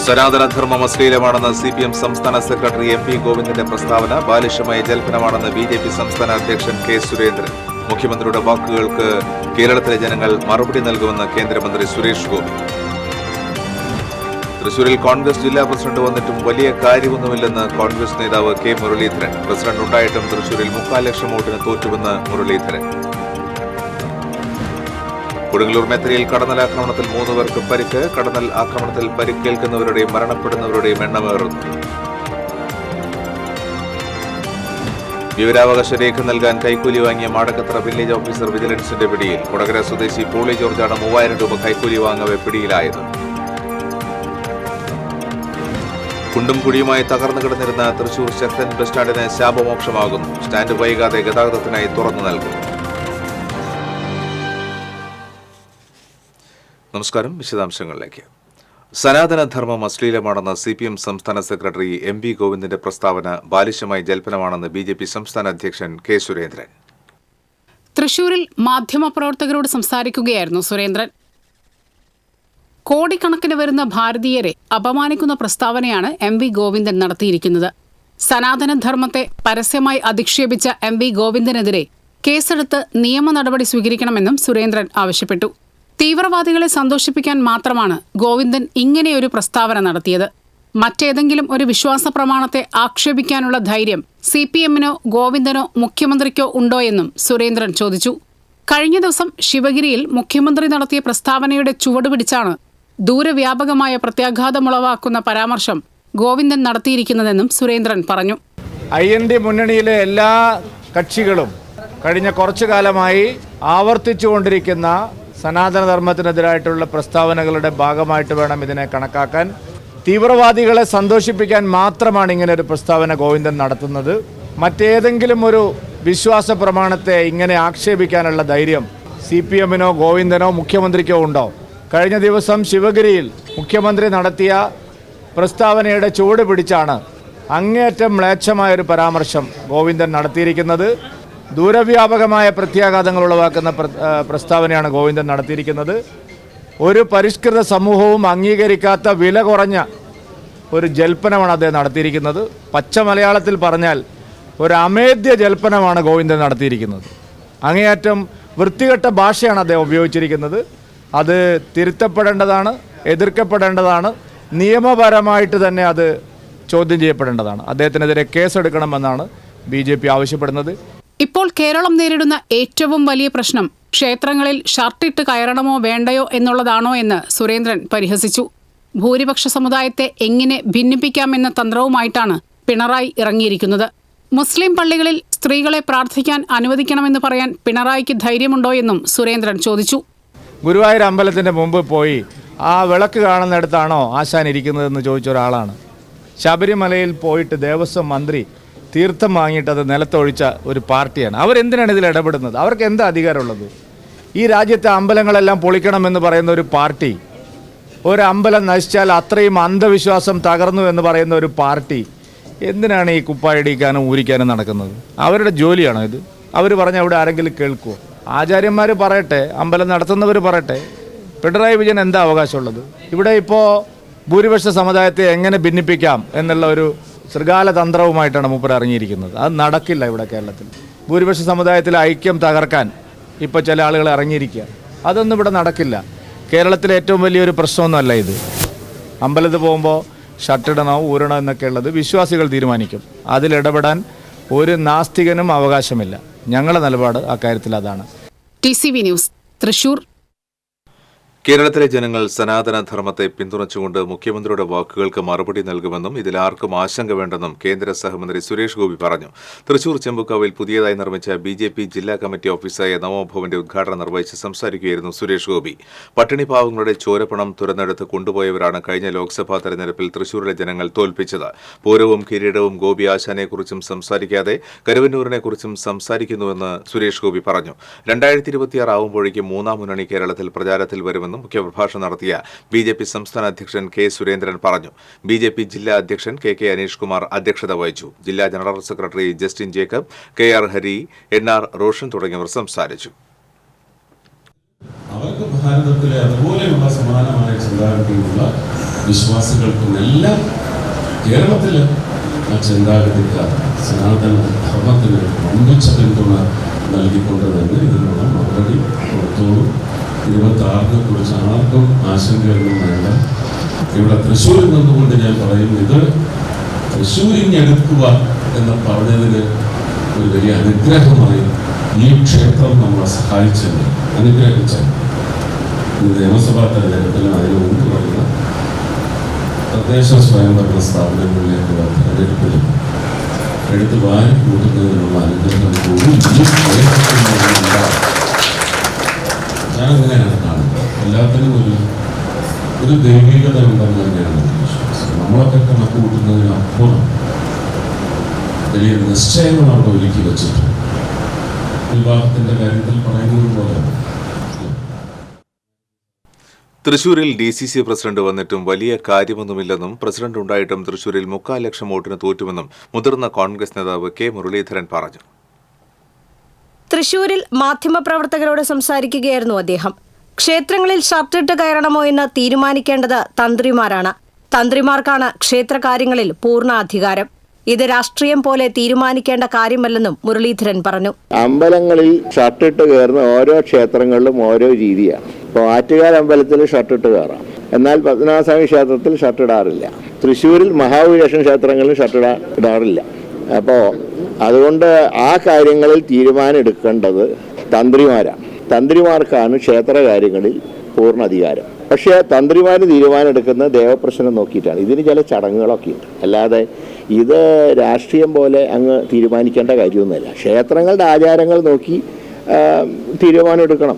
സനാതനധർമ്മം അശ്ലീലമാണെന്ന് CPM സംസ്ഥാന secretary MP ഗോവിന്ദന്റെ പ്രസ്താവന ബാലിശമായ ജൽപ്പനമാണെന്ന് BJP സംസ്ഥാന അധ്യക്ഷൻ K. സുരേന്ദ്രൻ. മുഖ്യമന്ത്രിയുടെ വാക്കുകൾക്ക് കേരളത്തിലെ ജനങ്ങൾ മറുപടി നൽകുമെന്ന് കേന്ദ്രമന്ത്രി സുരേഷ് ഗോപി. തൃശൂരിൽ കോൺഗ്രസ് ജില്ലാ പ്രസിഡന്റ് വന്നിട്ടും വലിയ കാര്യമൊന്നുമില്ലെന്ന് കോൺഗ്രസ് നേതാവ് K. മുരളീധരൻ. പ്രസിഡന്റ് ഉണ്ടായിട്ടും തൃശൂരിൽ 3.25 ലക്ഷം വോട്ടിന് തോറ്റുവെന്ന് മുരളീധരൻ. കൊടുങ്ങല്ലൂർ മേത്തലയിൽ കടന്നലാക്രമണത്തിൽ 3 പേർക്ക് പരിക്ക്. കടന്നൽ ആക്രമണത്തിൽ പരിക്കേൽക്കുന്നവരുടെയും മരണപ്പെടുന്നവരുടെയും എണ്ണമേറുന്നു. വിവരാവകാശ രേഖ നൽകാൻ കൈക്കൂലി വാങ്ങിയ മാടക്കത്ര വില്ലേജ് ഓഫീസർ വിജിലൻസിന്റെ പിടിയിൽ. കൊടകര സ്വദേശി പോളി ജോർജാണ് 3000 രൂപ കൈക്കൂലി വാങ്ങവെ പിടിയിലായത്. കുണ്ടും കുഴിയുമായി തകർന്നു കിടന്നിരുന്ന തൃശൂർ ശക്തൻ ബസ് സ്റ്റാൻഡിന് ശാപമോക്ഷമാകുന്നു. സ്റ്റാൻഡ് വൈകാതെ ഗതാഗതത്തിനായി തുറന്നു നൽകും. നമസ്കാരം. വിശദാംശങ്ങളിലേക്ക്. സനാതനധർമ്മം അശ്ലീലമാണെന്ന CPM സംസ്ഥാന സെക്രട്ടറി MP ഗോവിന്ദന്റെ പ്രസ്താവന ബാലിശമായ ജൽപ്പനമാണെന്ന് BJP സംസ്ഥാന അധ്യക്ഷൻ K. സുരേന്ദ്രൻ. തൃശൂരിൽ മാധ്യമപ്രവർത്തകരോട് സംസാരിക്കുകയായിരുന്നു സുരേന്ദ്രൻ. കോടിക്കണക്കിന് വരുന്ന ഭാരതീയരെ അപമാനിക്കുന്ന പ്രസ്താവനയാണ് MP ഗോവിന്ദൻ നടത്തിയിരിക്കുന്നത്. സനാതനധർമ്മത്തെ പരസ്യമായി അധിക്ഷേപിച്ച MP ഗോവിന്ദനെതിരെ കേസെടുത്ത് നിയമ നടപടി സ്വീകരിക്കണമെന്നും സുരേന്ദ്രൻ ആവശ്യപ്പെട്ടു. തീവ്രവാദികളെ സന്തോഷിപ്പിക്കാൻ മാത്രമാണ് ഗോവിന്ദൻ ഇങ്ങനെയൊരു പ്രസ്താവന നടത്തിയത്. മറ്റേതെങ്കിലും ഒരു വിശ്വാസ പ്രമാണത്തെ ആക്ഷേപിക്കാനുള്ള ധൈര്യം CPMനോ ഗോവിന്ദനോ മുഖ്യമന്ത്രിക്കോ ഉണ്ടോ എന്നും സുരേന്ദ്രൻ ചോദിച്ചു. കഴിഞ്ഞ ദിവസം ശിവഗിരിയിൽ മുഖ്യമന്ത്രി നടത്തിയ പ്രസ്താവനയുടെ ചുവടുപിടിച്ചാണ് ദൂരവ്യാപകമായ പ്രത്യാഘാതമുളവാക്കുന്ന പരാമർശം ഗോവിന്ദൻ നടത്തിയിരിക്കുന്നതെന്നും സുരേന്ദ്രൻ പറഞ്ഞു. IND മുന്നണിയിലെ എല്ലാ കക്ഷികളും കഴിഞ്ഞ കുറച്ചു കാലമായി ആവർത്തിച്ചുകൊണ്ടിരിക്കുന്ന സനാതനധർമ്മത്തിനെതിരായിട്ടുള്ള പ്രസ്താവനകളുടെ ഭാഗമായിട്ട് വേണം ഇതിനെ കണക്കാക്കാൻ. തീവ്രവാദികളെ സന്തോഷിപ്പിക്കാൻ മാത്രമാണ് ഇങ്ങനെ ഒരു പ്രസ്താവന ഗോവിന്ദൻ നടത്തുന്നത്. മറ്റേതെങ്കിലും ഒരു വിശ്വാസ പ്രമാണത്തെ ഇങ്ങനെ ആക്ഷേപിക്കാനുള്ള ധൈര്യം CPMനോ ഗോവിന്ദനോ മുഖ്യമന്ത്രിക്കോ ഉണ്ടോ? കഴിഞ്ഞ ദിവസം ശിവഗിരിയിൽ മുഖ്യമന്ത്രി നടത്തിയ പ്രസ്താവനയുടെ ചുവട് പിടിച്ചാണ് അങ്ങേയറ്റം മ്ലേച്ഛമായൊരു പരാമർശം ഗോവിന്ദൻ നടത്തിയിരിക്കുന്നത്. ദൂരവ്യാപകമായ പ്രത്യാഘാതങ്ങൾ ഉളവാക്കുന്ന പ്രസ്താവനയാണ് ഗോവിന്ദൻ നടത്തിയിരിക്കുന്നത്. ഒരു പരിഷ്കൃത സമൂഹവും അംഗീകരിക്കാത്ത വില കുറഞ്ഞ ഒരു ജൽപ്പനമാണ് അദ്ദേഹം നടത്തിയിരിക്കുന്നത്. പച്ച മലയാളത്തിൽ പറഞ്ഞാൽ ഒരു അമേദ്യ ജൽപ്പനമാണ് ഗോവിന്ദൻ നടത്തിയിരിക്കുന്നത്. അങ്ങേയറ്റം വൃത്തികെട്ട ഭാഷയാണ് അദ്ദേഹം ഉപയോഗിച്ചിരിക്കുന്നത്. അത് തിരുത്തപ്പെടേണ്ടതാണ്, എതിർക്കപ്പെടേണ്ടതാണ്, നിയമപരമായിട്ട് തന്നെ അത് ചോദ്യം ചെയ്യപ്പെടേണ്ടതാണ്. അദ്ദേഹത്തിനെതിരെ കേസെടുക്കണമെന്നാണ് BJP ആവശ്യപ്പെടുന്നത്. ഇപ്പോൾ കേരളം നേരിടുന്ന ഏറ്റവും വലിയ പ്രശ്നം ക്ഷേത്രങ്ങളിൽ ഷർട്ടിട്ട് കയറണമോ വേണ്ടയോ എന്നുള്ളതാണോ എന്ന് സുരേന്ദ്രൻ പരിഹസിച്ചു. ഭൂരിപക്ഷ സമുദായത്തെ എങ്ങനെ ഭിന്നിപ്പിക്കാമെന്ന തന്ത്രവുമായിട്ടാണ് പിണറായി ഇറങ്ങിയിരിക്കുന്നത്. മുസ്ലിം പള്ളികളിൽ സ്ത്രീകളെ പ്രാർത്ഥിക്കാൻ അനുവദിക്കണമെന്ന് പറയാൻ പിണറായിക്ക് ധൈര്യമുണ്ടോ എന്നും സുരേന്ദ്രൻ ചോദിച്ചു. ഗുരുവായൂർ അമ്പലത്തിൻ്റെ മുമ്പ് പോയി ആ വിളക്ക് കാണുന്നിടത്താണോ ആശാൻ ഇരിക്കുന്നതെന്ന് ചോദിച്ച ഒരാളാണ്. ശബരിമലയിൽ പോയിട്ട് ദേവസ്വം മന്ത്രി തീർത്ഥം വാങ്ങിയിട്ട് അത് നിലത്തൊഴിച്ച ഒരു പാർട്ടിയാണ്. അവരെന്തിനാണ് ഇതിൽ ഇടപെടുന്നത്? അവർക്ക് എന്താ അധികാരമുള്ളത്? ഈ രാജ്യത്തെ അമ്പലങ്ങളെല്ലാം പൊളിക്കണമെന്ന് പറയുന്ന ഒരു പാർട്ടി, ഒരു അമ്പലം നശിച്ചാൽ അത്രയും അന്ധവിശ്വാസം തകർന്നു എന്ന് പറയുന്ന ഒരു പാർട്ടി എന്തിനാണ് ഈ കുപ്പായടിക്കാനും ഊരിക്കാനും നടക്കുന്നത്? അവരുടെ ജോലിയാണോ ഇത്? അവർ പറഞ്ഞാൽ അവിടെ ആരെങ്കിലും കേൾക്കുമോ? ആചാര്യന്മാർ പറയട്ടെ, അമ്പലം നടത്തുന്നവർ പറയട്ടെ. പിണറായി വിജയൻ എന്താ അവകാശമുള്ളത്? ഇവിടെ ഇപ്പോൾ ഭൂരിപക്ഷ സമുദായത്തെ എങ്ങനെ ഭിന്നിപ്പിക്കാം എന്നുള്ള ഒരു ശൃഗാല തന്ത്രവുമായിട്ടാണ് മൂപ്പർ ഇറങ്ങിയിരിക്കുന്നത്. അത് നടക്കില്ല. ഇവിടെ കേരളത്തിൽ ഭൂരിപക്ഷ സമുദായത്തിലെ ഐക്യം തകർക്കാൻ ഇപ്പോൾ ചില ആളുകൾ ഇറങ്ങിയിരിക്കുക. അതൊന്നും ഇവിടെ നടക്കില്ല. കേരളത്തിലെ ഏറ്റവും വലിയൊരു പ്രശ്നമൊന്നുമല്ല ഇത്. അമ്പലത്തിൽ പോകുമ്പോൾ ഷർട്ടിടണോ ഊരണോ എന്നൊക്കെ ഉള്ളത് വിശ്വാസികൾ തീരുമാനിക്കും. അതിലിടപെടാൻ ഒരു നാസ്തികനും അവകാശമില്ല. ഞങ്ങളുടെ നിലപാട് അക്കാര്യത്തിൽ അതാണ്. TCV news, Thrissur. കേരളത്തിലെ ജനങ്ങൾ സനാതനധർമ്മത്തെ പിന്തുണച്ചുകൊണ്ട് മുഖ്യമന്ത്രിയുടെ വാക്കുകൾക്ക് മറുപടി നൽകുമെന്നും ഇതിൽ ആർക്കും ആശങ്ക വേണ്ടെന്നും കേന്ദ്ര സഹമന്ത്രി സുരേഷ് ഗോപി പറഞ്ഞു. തൃശൂർ ചെമ്പുക്കാവിൽ പുതിയതായി നിർമ്മിച്ച BJP ജില്ലാ കമ്മിറ്റി ഓഫീസായ നവോഭവന്റെ ഉദ്ഘാടനം നിർവഹിച്ച് സംസാരിക്കുകയായിരുന്നു സുരേഷ് ഗോപി. പട്ടിണി പാവങ്ങളുടെ ചോരപ്പണം തുരന്നെടുത്ത് കൊണ്ടുപോയവരാണ് കഴിഞ്ഞ ലോക്സഭാ തെരഞ്ഞെടുപ്പിൽ തൃശൂരിലെ ജനങ്ങൾ തോൽപ്പിച്ചത്. പൂരവും കിരീടവും ഗോപി ആശാനെക്കുറിച്ചും സംസാരിക്കാതെ കരുവന്നൂരിനെക്കുറിച്ചും സംസാരിക്കുന്നുവെന്ന് സുരേഷ് ഗോപി പറഞ്ഞു. 2026 ആവുമ്പോഴേക്കും 3ാം മുന്നണി കേരളത്തിൽ പ്രചാരത്തിൽ വരുമെന്നും മുഖ്യപ്രഭാഷണം നടത്തിയ BJP സംസ്ഥാന അധ്യക്ഷൻ K. സുരേന്ദ്രൻ പറഞ്ഞു. BJP ജില്ലാ അധ്യക്ഷൻ KK അനീഷ് കുമാർ അധ്യക്ഷത വഹിച്ചു. ജില്ലാ general secretary Justin Jacob, KR Hari, NR Roshan തുടങ്ങിയവർ സംസാരിച്ചു. അവർക്ക് ഭാരതത്തിലെ അതുപോലെയുള്ള സമാനമായ ചിന്താഗതിയുള്ള വിശ്വാസികൾക്കും എല്ലാം കേരളത്തിൽ ആ ചിന്താഗതിക്കാർ സനാതന ധർമ്മത്തിന് വമ്പിച്ച പിന്തുണ നൽകിക്കൊണ്ട് തന്നെ ഇതിനുള്ള മറുപടി കൊടുത്തോളൂ. 26-നെ കുറിച്ച് ആർക്കും ആശങ്കയൊന്നും വേണ്ട. ഇവിടെ തൃശ്ശൂരിൽ നിന്നുകൊണ്ട് ഞാൻ പറയും, ഇത് തൃശ്ശൂരിഞ്ഞെടുക്കുക എന്ന് പറഞ്ഞതിന് ഒരു വലിയ അനുഗ്രഹമായി ഈ ക്ഷേത്രം നമ്മളെ സഹായിച്ചത്, അനുഗ്രഹിച്ചത്. ഇത് നിയമസഭാ തെരഞ്ഞെടുപ്പിലും അതിന് മുമ്പ് പറയുന്ന തദ്ദേശ സ്വയംഭരണ സ്ഥാപനങ്ങളിലേക്കുള്ള തെരഞ്ഞെടുപ്പിലും എടുത്ത് വാരി കൂട്ടുന്നതിനുള്ള അനുഗ്രഹം കൂടി ഈ ക്ഷേത്രത്തിനുണ്ടാകും. ഞാനങ്ങനെയാണ് കാണുന്നത്. എല്ലാത്തിനും ഒരു ദൈവികത ഉണ്ടെന്ന് തന്നെയാണ് വിശ്വാസം. നമ്മളൊക്കെ കണക്ക് കൂട്ടുന്നതിനപ്പുറം വലിയ നിശ്ചയങ്ങൾ അവിടെ ഒരുക്കി വെച്ചിട്ടുണ്ട്. വിവാഹത്തിന്റെ കാര്യത്തിൽ പറയുന്നത് പോലെ തൃശൂരിൽ DCC പ്രസിഡന്റ് വന്നിട്ടും വലിയ കാര്യമൊന്നുമില്ലെന്നും പ്രസിഡന്റ് ഉണ്ടായിട്ടും തൃശൂരിൽ 3/4 ലക്ഷം വോട്ടിന് തോറ്റുമെന്നും മുതിർന്ന കോൺഗ്രസ് നേതാവ് K. മുരളീധരൻ പറഞ്ഞു. തൃശൂരിൽ മാധ്യമപ്രവർത്തകരോട് സംസാരിക്കുകയായിരുന്നു അദ്ദേഹം. ക്ഷേത്രങ്ങളിൽ ഷർട്ടിട്ട് കയറണമോ എന്ന് തീരുമാനിക്കേണ്ടത് തന്ത്രിമാരാണ്. തന്ത്രിമാർക്കാണ് ക്ഷേത്രകാര്യങ്ങളിൽ പൂർണ്ണ അധികാരം. ഇത് രാഷ്ട്രീയം പോലെ തീരുമാനിക്കേണ്ട കാര്യമല്ലെന്നും മുരളീധരൻ പറഞ്ഞു. അമ്പലങ്ങളിൽ ഷർട്ടിട്ട് കയറുന്ന ഓരോ ക്ഷേത്രങ്ങളിലും ഓരോ രീതിയാണ്. ഇപ്പോൾ ആറ്റുകാൽ അമ്പലത്തിൽ ഷർട്ടിട്ട് കയറാം, എന്നാൽ പത്മനാഭസ്വാമി ക്ഷേത്രത്തിൽ ഷർട്ടിടാറില്ല. തൃശ്ശൂരിൽ മഹാവിഷ്ണു ക്ഷേത്രങ്ങളിൽ ഷർട്ടിടാറില്ല. അപ്പോൾ അതുകൊണ്ട് ആ കാര്യങ്ങളിൽ തീരുമാനം എടുക്കേണ്ടത് തന്ത്രിമാരാണ്. തന്ത്രിമാർക്കാണ് ക്ഷേത്ര കാര്യങ്ങളിൽ പൂർണ്ണ അധികാരം. പക്ഷേ തന്ത്രിമാർ തീരുമാനം എടുക്കുന്ന ദേവപ്രശ്നം നോക്കിയിട്ടാണ്. ഇതിന് ചില ചടങ്ങുകളൊക്കെ ഉണ്ട്, അല്ലാതെ ഇത് രാഷ്ട്രീയം പോലെ അങ്ങ് തീരുമാനിക്കേണ്ട കാര്യമൊന്നുമല്ല. ക്ഷേത്രങ്ങളുടെ ആചാരങ്ങൾ നോക്കി തീരുമാനം എടുക്കണം,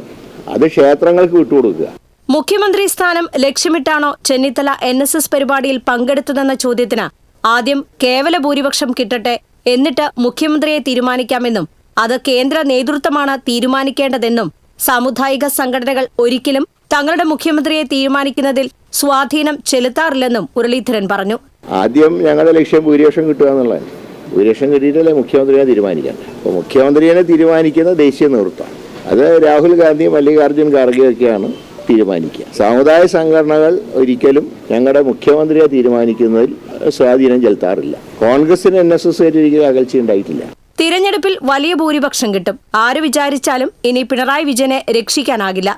അത് ക്ഷേത്രങ്ങൾക്ക് വിട്ടുകൊടുക്കുക. മുഖ്യമന്ത്രി സ്ഥാനം ലക്ഷ്യമിട്ടാണോ ചെന്നിത്തല NSS പരിപാടിയിൽ പങ്കെടുത്തതെന്ന ചോദ്യത്തിന് ആദ്യം കേവല ഭൂരിപക്ഷം കിട്ടട്ടെ, എന്നിട്ട് മുഖ്യമന്ത്രിയെ തീരുമാനിക്കാമെന്നും അത് കേന്ദ്ര നേതൃത്വമാണ് തീരുമാനിക്കേണ്ടതെന്നും സാമുദായിക സംഘടനകൾ ഒരിക്കലും തങ്ങളുടെ മുഖ്യമന്ത്രിയെ തീരുമാനിക്കുന്നതിൽ സ്വാധീനം ചെലുത്താറില്ലെന്നും മുരളീധരൻ പറഞ്ഞു. ആദ്യം ഞങ്ങളുടെ ലക്ഷ്യം ഭൂരിപക്ഷം കിട്ടുക എന്നുള്ളതാണ്. ഭൂരിപക്ഷം കിട്ടിയിട്ടല്ലേ മുഖ്യമന്ത്രിയെ തീരുമാനിക്കേണ്ടത്. അപ്പോൾ മുഖ്യമന്ത്രിയെ തീരുമാനിക്കുന്ന ദേശീയ നേതൃത്വം, അത് രാഹുൽ ഗാന്ധി, മല്ലികാർജ്ജുൻ ഖാർഗെയൊക്കെയാണ് തീരുമാനിക്കുക. സാമുദായിക സംഘടനകൾ ഒരിക്കലും ഞങ്ങളുടെ മുഖ്യമന്ത്രിയെ തീരുമാനിക്കുന്നതിൽ സ്വാധീനം ചെലുത്താറില്ല. കോൺഗ്രസിന് NSS ഒരിക്കലും അകൽച്ച ഉണ്ടായിട്ടില്ല. തിരഞ്ഞെടുപ്പിൽ വലിയ ഭൂരിപക്ഷം കിട്ടും. ആര് വിചാരിച്ചാലും ഇനി പിണറായി വിജയനെ രക്ഷിക്കാനാകില്ല.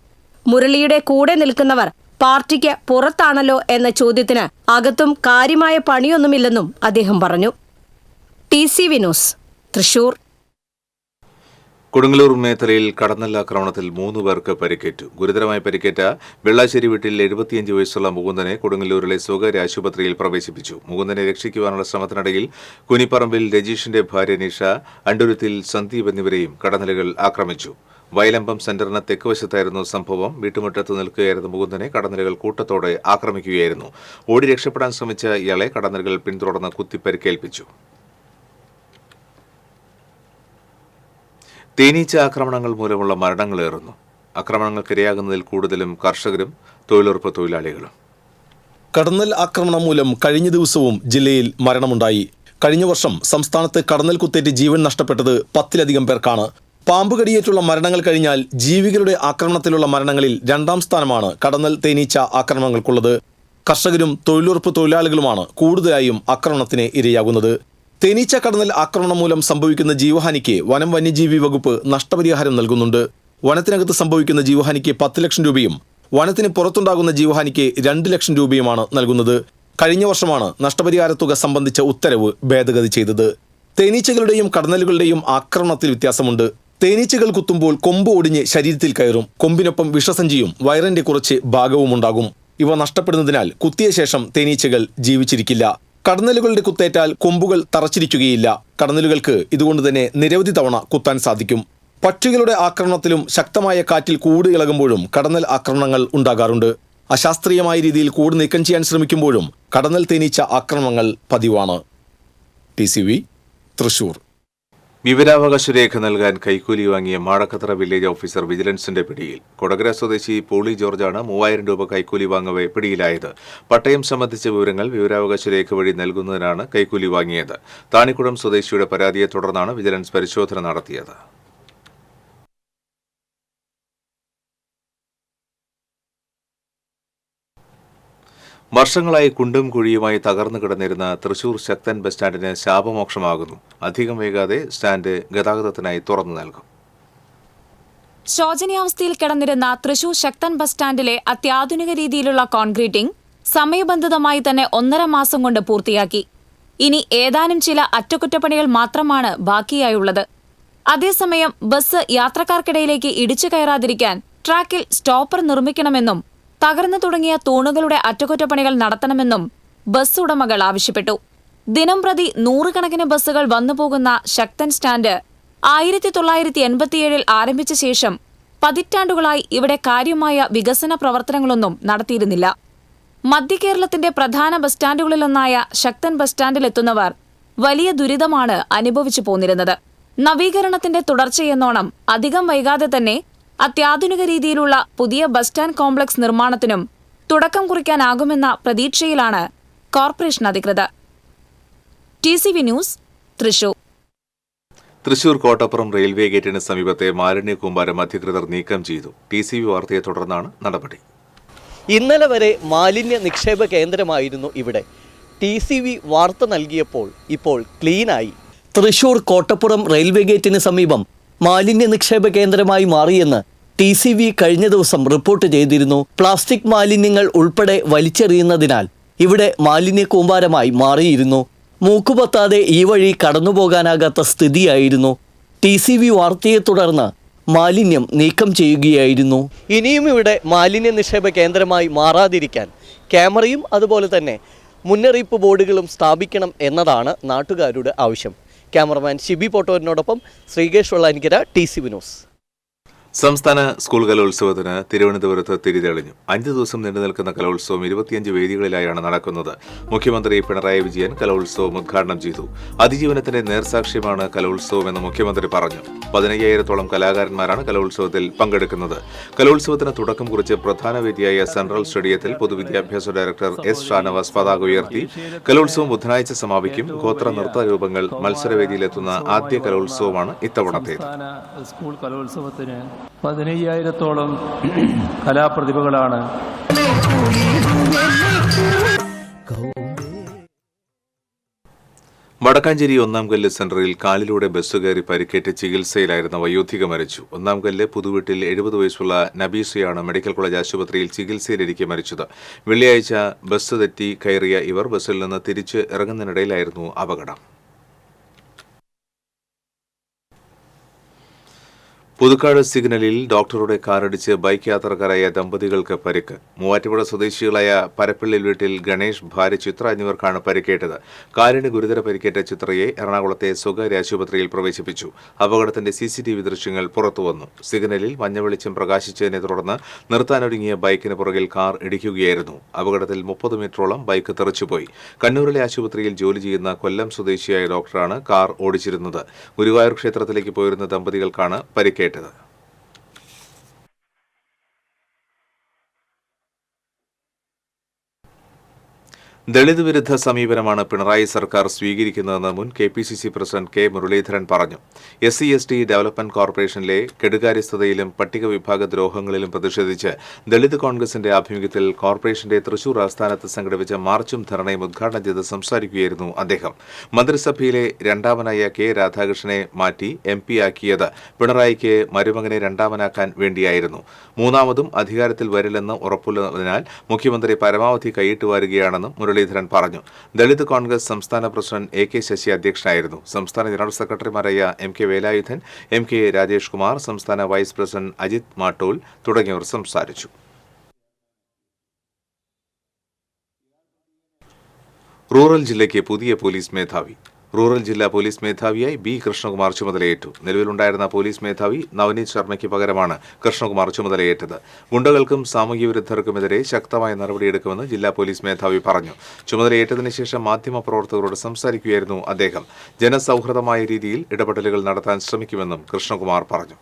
മുരളിയുടെ കൂടെ നിൽക്കുന്നവർ പാർട്ടിക്ക് പുറത്താണല്ലോ എന്ന ചോദ്യത്തിന് അകത്തും കാര്യമായ പണിയൊന്നുമില്ലെന്നും അദ്ദേഹം പറഞ്ഞു. TCV news, Thrissur. കൊടുങ്ങല്ലൂർ മേഖലയിൽ കടന്നലാക്രമണത്തിൽ 3 പേർക്ക് പരിക്കേറ്റു. ഗുരുതരമായി പരിക്കേറ്റ വെള്ളാശ്ശേരി വീട്ടിൽ 75 വയസ്സുള്ള മുകുന്ദനെ കൊടുങ്ങല്ലൂരിലെ സ്വകാര്യ ആശുപത്രിയിൽ പ്രവേശിപ്പിച്ചു. മുകുന്ദനെ രക്ഷിക്കുവാനുള്ള ശ്രമത്തിനിടയിൽ കുനിപ്പറമ്പിൽ രജീഷിന്റെ ഭാര്യ നിഷ, അണ്ടുരുത്തിൽ സന്ദീപ് എന്നിവരെയും കടന്നലുകൾ ആക്രമിച്ചു. വയലമ്പം സെന്ററിന് തെക്കുവശത്തായിരുന്നു സംഭവം. വീട്ടുമുറ്റത്ത് നിൽക്കുകയായിരുന്ന മുകുന്ദനെ കടന്നലുകൾ കൂട്ടത്തോടെ ആക്രമിക്കുകയായിരുന്നു. ഓടി രക്ഷപ്പെടാൻ ശ്രമിച്ച ഇയാളെ കടന്നലുകൾ പിന്തുടർന്ന് കുത്തിപ്പരിക്കേൽപ്പിച്ചു. തേനീച്ച ആക്രമണങ്ങൾ മൂലമുള്ള മരണങ്ങളേറുന്നു. ആക്രമണങ്ങൾക്കിരയാകുന്നതിൽ കൂടുതലും കർഷകരും തൊഴിലുറപ്പ് തൊഴിലാളികളും. കടന്നൽ ആക്രമണം മൂലം കഴിഞ്ഞ ദിവസവും ജില്ലയിൽ മരണമുണ്ടായി. കഴിഞ്ഞ വർഷം സംസ്ഥാനത്ത് കടന്നൽ കുത്തേറ്റ് ജീവൻ നഷ്ടപ്പെട്ടത് 10-ലധികം പേർക്കാണ്. പാമ്പ് കടിയേറ്റുള്ള മരണങ്ങൾ കഴിഞ്ഞാൽ ജീവികളുടെ ആക്രമണത്തിലുള്ള മരണങ്ങളിൽ 2ാം സ്ഥാനമാണ് കടന്നൽ തേനീച്ച ആക്രമണങ്ങൾക്കുള്ളത്. കർഷകരും തൊഴിലുറപ്പ് തൊഴിലാളികളുമാണ് കൂടുതലായും ആക്രമണത്തിന് ഇരയാകുന്നത്. തേനീച്ച കടന്നൽ ആക്രമണം മൂലം സംഭവിക്കുന്ന ജീവഹാനിക്ക് വനം വന്യജീവി വകുപ്പ് നഷ്ടപരിഹാരം നൽകുന്നുണ്ട്. വനത്തിനകത്ത് സംഭവിക്കുന്ന ജീവഹാനിക്ക് 10 ലക്ഷം രൂപയും വനത്തിന് പുറത്തുണ്ടാകുന്ന ജീവഹാനിക്ക് 2 ലക്ഷം രൂപയുമാണ് നൽകുന്നത്. കഴിഞ്ഞ വർഷമാണ് നഷ്ടപരിഹാര തുക സംബന്ധിച്ച ഉത്തരവ് ഭേദഗതി ചെയ്തത്. തേനീച്ചകളുടെയും കടന്നലുകളുടെയും ആക്രമണത്തിൽ വ്യത്യാസമുണ്ട്. തേനീച്ചകൾ കുത്തുമ്പോൾ കൊമ്പ് ഒടിഞ്ഞ് ശരീരത്തിൽ കയറും. കൊമ്പിനൊപ്പം വിഷസഞ്ചിയും വയറിന്റെ കുറച്ച് ഭാഗവും ഉണ്ടാകും. ഇവ നഷ്ടപ്പെടുന്നതിനാൽ കുത്തിയ ശേഷം തേനീച്ചകൾ ജീവിച്ചിരിക്കില്ല. കടന്നലുകളുടെ കുത്തേറ്റാൽ കൊമ്പുകൾ തറച്ചിരിക്കുകയില്ല. കടന്നലുകൾക്ക് ഇതുകൊണ്ട് തന്നെ നിരവധി തവണ കുത്താൻ സാധിക്കും. പക്ഷികളുടെ ആക്രമണത്തിലും ശക്തമായ കാറ്റിൽ കൂട് ഇളകുമ്പോഴും കടന്നൽ ആക്രമണങ്ങൾ ഉണ്ടാകാറുണ്ട്. അശാസ്ത്രീയമായ രീതിയിൽ കൂട് നീക്കം ചെയ്യാൻ ശ്രമിക്കുമ്പോഴും കടന്നൽ തേനീച്ച ആക്രമണങ്ങൾ പതിവാണ്. TCV, തൃശൂർ. വിവരാവകാശ രേഖ നൽകാൻ കൈക്കൂലി വാങ്ങിയ മാടക്കത്തറ വില്ലേജ് ഓഫീസർ വിജിലൻസിന്റെ പിടിയിൽ. കൊടകര സ്വദേശി പോളി ജോർജാണ് 3000 രൂപ കൈക്കൂലി വാങ്ങവെ പിടിയിലായത്. പട്ടയം സംബന്ധിച്ച വിവരങ്ങൾ വിവരാവകാശ രേഖ വഴി നൽകുന്നതിനാണ് കൈക്കൂലി വാങ്ങിയത്. താണിക്കുളം സ്വദേശിയുടെ പരാതിയെ തുടർന്നാണ് വിജിലൻസ് പരിശോധന നടത്തിയത്. വർഷങ്ങളായി കുണ്ടും കുഴിയുമായി തകർന്നു കിടന്നിരുന്ന തൃശൂർ ശക്തൻ ബസ് സ്റ്റാൻഡിന് ശാപമോക്ഷമാകുന്നു. അധികം വൈകാതെ സ്റ്റാൻഡ് ഗതാഗതത്തിനായി തുറന്നു നൽകും. ശോചനീയാവസ്ഥയിൽ കിടന്നിരുന്ന തൃശൂർ ശക്തൻ ബസ് സ്റ്റാൻഡിലെ അത്യാധുനിക രീതിയിലുള്ള കോൺക്രീറ്റിംഗ് സമയബന്ധിതമായി തന്നെ 1.5 മാസം കൊണ്ട് പൂർത്തിയാക്കി. ഇനി ഏതാനും ചില അറ്റകുറ്റപ്പണികൾ മാത്രമാണ് ബാക്കിയായുള്ളത്. അതേസമയം ബസ് യാത്രക്കാർക്കിടയിലേക്ക് ഇടിച്ചു കയറാതിരിക്കാൻ ട്രാക്കിൽ സ്റ്റോപ്പർ നിർമ്മിക്കണമെന്നും തകർന്നു തുടങ്ങിയ തൂണുകളുടെ അറ്റകുറ്റപ്പണികൾ നടത്തണമെന്നും ബസ് ഉടമകൾ ആവശ്യപ്പെട്ടു. ദിനംപ്രതി 100 കണക്കിന് ബസ്സുകൾ വന്നുപോകുന്ന ശക്തൻ സ്റ്റാൻഡ് 1987 ആരംഭിച്ച ശേഷം പതിറ്റാണ്ടുകളായി ഇവിടെ കാര്യമായ വികസന പ്രവർത്തനങ്ങളൊന്നും നടത്തിയിരുന്നില്ല. മധ്യകേരളത്തിന്റെ പ്രധാന ബസ് സ്റ്റാൻഡുകളിലൊന്നായ ശക്തൻ ബസ് സ്റ്റാൻഡിലെത്തുന്നവർ വലിയ ദുരിതമാണ് അനുഭവിച്ചു പോന്നിരുന്നത്. നവീകരണത്തിന്റെ തുടർച്ചയെന്നോണം അധികം വൈകാതെ തന്നെ അത്യാധുനിക രീതിയിലുള്ള പുതിയ ബസ് സ്റ്റാൻഡ് കോംപ്ലക്സ് നിർമ്മാണത്തിനും തുടക്കം കുറിക്കാനാകുമെന്ന പ്രതീക്ഷയിലാണ് കോർപ്പറേഷൻ അധികൃതർ. TCV news, Thrissur. Thrissur Kottappuram railway ഗേറ്റിന് സമീപത്തെ മാലിന്യ കൂമ്പാരം അധികൃതർ നീക്കം ചെയ്തു. TCV വാർത്തയെ തുടർന്നാണ് നടപടി. ഇന്നലെ വരെ മാലിന്യ നിക്ഷേപ കേന്ദ്രമായിരുന്നു ഇവിടെ. TCV വാർത്ത നൽകിയപ്പോൾ ഇപ്പോൾ ക്ലീനായി. തൃശൂർ കോട്ടപ്പുറം റെയിൽവേ ഗേറ്റിന് സമീപം മാലിന്യ നിക്ഷേപ കേന്ദ്രമായി മാറിയെന്ന് TCV കഴിഞ്ഞ ദിവസം റിപ്പോർട്ട് ചെയ്തിരുന്നു. പ്ലാസ്റ്റിക് മാലിന്യങ്ങൾ ഉൾപ്പെടെ വലിച്ചെറിയുന്നതിനാൽ ഇവിടെ മാലിന്യ കൂമ്പാരമായി മാറിയിരുന്നു. മൂക്കുപൊത്താതെ ഈ വഴി കടന്നുപോകാനാകാത്ത സ്ഥിതിയായിരുന്നു. TCV വാർത്തയെ തുടർന്ന് മാലിന്യം നീക്കം ചെയ്യുകയായിരുന്നു. ഇനിയും ഇവിടെ മാലിന്യ നിക്ഷേപ കേന്ദ്രമായി മാറാതിരിക്കാൻ ക്യാമറയും അതുപോലെ തന്നെ മുന്നറിയിപ്പ് ബോർഡുകളും സ്ഥാപിക്കണം എന്നതാണ് നാട്ടുകാരുടെ ആവശ്യം. ക്യാമറമാൻ ഷിബി പോട്ടോരിനോടൊപ്പം ശ്രീകേഷ് വെള്ളാനിക്കര, TCV ന്യൂസ്. സംസ്ഥാന സ്കൂൾ കലോത്സവത്തിന് തിരുവനന്തപുരത്ത് തിരിതെളിഞ്ഞു. 5 ദിവസം നീണ്ടുനിൽക്കുന്ന കലോത്സവം 25 വേദികളിലായാണ് നടക്കുന്നത്. മുഖ്യമന്ത്രി പിണറായി വിജയൻ കലോത്സവം ഉദ്ഘാടനം ചെയ്തു. അതിജീവനത്തിന്റെ നേർസാക്ഷ്യമാണ് കലോത്സവം എന്ന് മുഖ്യമന്ത്രി പറഞ്ഞു. 15,000-ഓളം കലാകാരന്മാരാണ് കലോത്സവത്തിൽ പങ്കെടുക്കുന്നത്. കലോത്സവത്തിന് തുടക്കം കുറിച്ച് പ്രധാന വേദിയായ സെൻട്രൽ സ്റ്റേഡിയത്തിൽ പൊതുവിദ്യാഭ്യാസ ഡയറക്ടർ S. ഷാനവാസ് പതാക ഉയർത്തി. കലോത്സവം ബുധനാഴ്ച സമാപിക്കും. ഗോത്ര നൃത്ത രൂപങ്ങൾ മത്സരവേദിയിലെത്തുന്ന ആദ്യ കലോത്സവമാണ് ഇത്തവണത്തേത്. സ്കൂൾ കലോത്സവത്തിന് 15,000-ഓളം കലാപ്രതിഭകളാണ്. വടക്കാഞ്ചേരി ഒന്നാംകല്ല് സെന്ററിൽ കാലിലൂടെ ബസ് കയറി പരിക്കേറ്റ് ചികിത്സയിലായിരുന്ന വയോധിക മരിച്ചു. ഒന്നാംകല്ല് പുതുവീട്ടിൽ 70 വയസ്സുള്ള നബീസയാണ് മെഡിക്കൽ കോളേജ് ആശുപത്രിയിൽ ചികിത്സയിലിരിക്കെ മരിച്ചത്. വെള്ളിയാഴ്ച ബസ് തെറ്റി കയറിയ ഇവർ ബസ്സിൽ നിന്ന് തിരിച്ച് ഇറങ്ങുന്നതിനിടയിലായിരുന്നു അപകടം. പുതുക്കാട് സിഗ്നലിൽ ഡോക്ടറുടെ കാറിടിച്ച് ബൈക്ക് യാത്രക്കാരായ ദമ്പതികൾക്ക് പരിക്ക്. മൂവാറ്റുപുഴ സ്വദേശികളായ പരപ്പള്ളിൽ വീട്ടിൽ ഗണേഷ്, ഭാര്യ ചിത്ര എന്നിവർക്കാണ് പരിക്കേറ്റത്. കാലിന് ഗുരുതര പരിക്കേറ്റ ചിത്രയെ എറണാകുളത്തെ സ്വകാര്യ ആശുപത്രിയിൽ പ്രവേശിപ്പിച്ചു. അപകടത്തിന്റെ CCTV ദൃശ്യങ്ങൾ പുറത്തുവന്നു. സിഗ്നലിൽ മഞ്ഞവെളിച്ചം പ്രകാശിച്ചതിനെ തുടർന്ന് നിർത്താനൊരുങ്ങിയ ബൈക്കിന് പുറകിൽ കാർ ഇടിക്കുകയായിരുന്നു. അപകടത്തിൽ 30 മീറ്ററോളം ബൈക്ക് തെറിച്ചുപോയി. കണ്ണൂരിലെ ആശുപത്രിയിൽ ജോലി ചെയ്യുന്ന കൊല്ലം സ്വദേശിയായ ഡോക്ടറാണ് കാർ ഓടിച്ചിരുന്നത്. ഗുരുവായൂർ ക്ഷേത്രത്തിലേക്ക് പോയിരുന്ന ദമ്പതികൾക്കാണ് പരിക്കേറ്റത്. ദളിത് വിരുദ്ധ സമീപനമാണ് പിണറായി സർക്കാർ സ്വീകരിക്കുന്നതെന്ന് മുൻ KPCC പ്രസിഡന്റ് K. മുരളീധരൻ പറഞ്ഞു. SC/ST ഡെവലപ്മെന്റ് കോർപ്പറേഷനിലെ കെടുകാര്യസ്ഥതയിലും പട്ടികവിഭാഗ ദ്രോഹങ്ങളിലും പ്രതിഷേധിച്ച് ദളിത് കോൺഗ്രസിന്റെ ആഭിമുഖ്യത്തിൽ കോർപ്പറേഷന്റെ തൃശൂർ ആസ്ഥാനത്ത് സംഘടിപ്പിച്ച മാർച്ചും ധർണയും ഉദ്ഘാടനം ചെയ്ത് സംസാരിക്കുകയായിരുന്നു അദ്ദേഹം. മന്ത്രിസഭയിലെ രണ്ടാമനായ K. രാധാകൃഷ്ണനെ മാറ്റി MP ആക്കിയത് പിണറായിക്ക് മരുമകനെ രണ്ടാമനാക്കാൻ വേണ്ടിയായിരുന്നു. മൂന്നാമതും അധികാരത്തിൽ വരില്ലെന്ന് ഉറപ്പുള്ളതിനാൽ മുഖ്യമന്ത്രി പരമാവധി കൈയിട്ട് വാരുകയാണെന്നും മുരളീധരൻ പറഞ്ഞു. ദളിത് കോൺഗ്രസ് സംസ്ഥാന പ്രസിഡന്റ് AK. ശശി അധ്യക്ഷനായിരുന്നു. സംസ്ഥാന ജനറൽ സെക്രട്ടറിമാരായ MK. വേലായുധൻ, MK. രാജേഷ് കുമാർ, സംസ്ഥാന വൈസ് പ്രസിഡന്റ് അജിത് മാട്ടൂൽ തുടങ്ങിയവർ സംസാരിച്ചു. റൂറൽ ജില്ലയ്ക്ക് പുതിയ പോലീസ് മേധാവി. റൂറൽ ജില്ലാ പോലീസ് മേധാവിയായി B. കൃഷ്ണകുമാർ ചുമതലയേറ്റു. നിലവിലുണ്ടായിരുന്ന പോലീസ് മേധാവി നവനീത് ശർമ്മയ്ക്ക് പകരമാണ് കൃഷ്ണകുമാർ ചുമതലയേറ്റത്. ഗുണ്ടകൾക്കും സാമൂഹ്യ വിരുദ്ധർക്കുമെതിരെ ശക്തമായ നടപടിയെടുക്കുമെന്ന് ജില്ലാ പോലീസ് മേധാവി പറഞ്ഞു. ചുമതലയേറ്റതിനു ശേഷം മാധ്യമപ്രവർത്തകരോട് സംസാരിക്കുകയായിരുന്നു അദ്ദേഹം. ജനസൗഹൃദമായ രീതിയിൽ ഇടപെടലുകൾ നടത്താൻ ശ്രമിക്കുമെന്നും കൃഷ്ണകുമാർ പറഞ്ഞു.